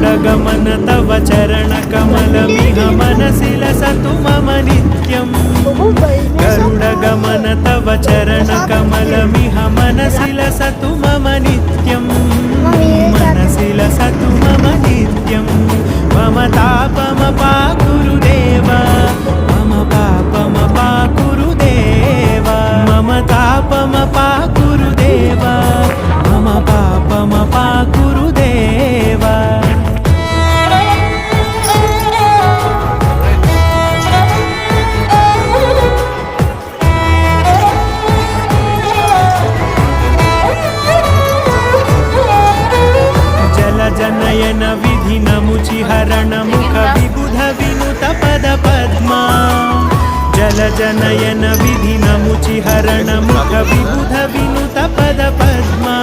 गरुडगमन तव चरणकमलमिह मनसि लसतु मम नित्यम् गरुडगमन तव चरणकमलमिह मनसि लसतु मम नित्यम् मनसि लसतु मम नित्यम् मम तापमपाकुरुदेव मम पापमपाकुरुदेव मम तापमपाकुरुदेव मम पापमपाकुरुदेव जनयन विधिनमुचिहरण मुख विबुध विनुत पद पद्मा जलजनयन विधिनमुचिहरण मुख विबुध विनुत पद पद्मा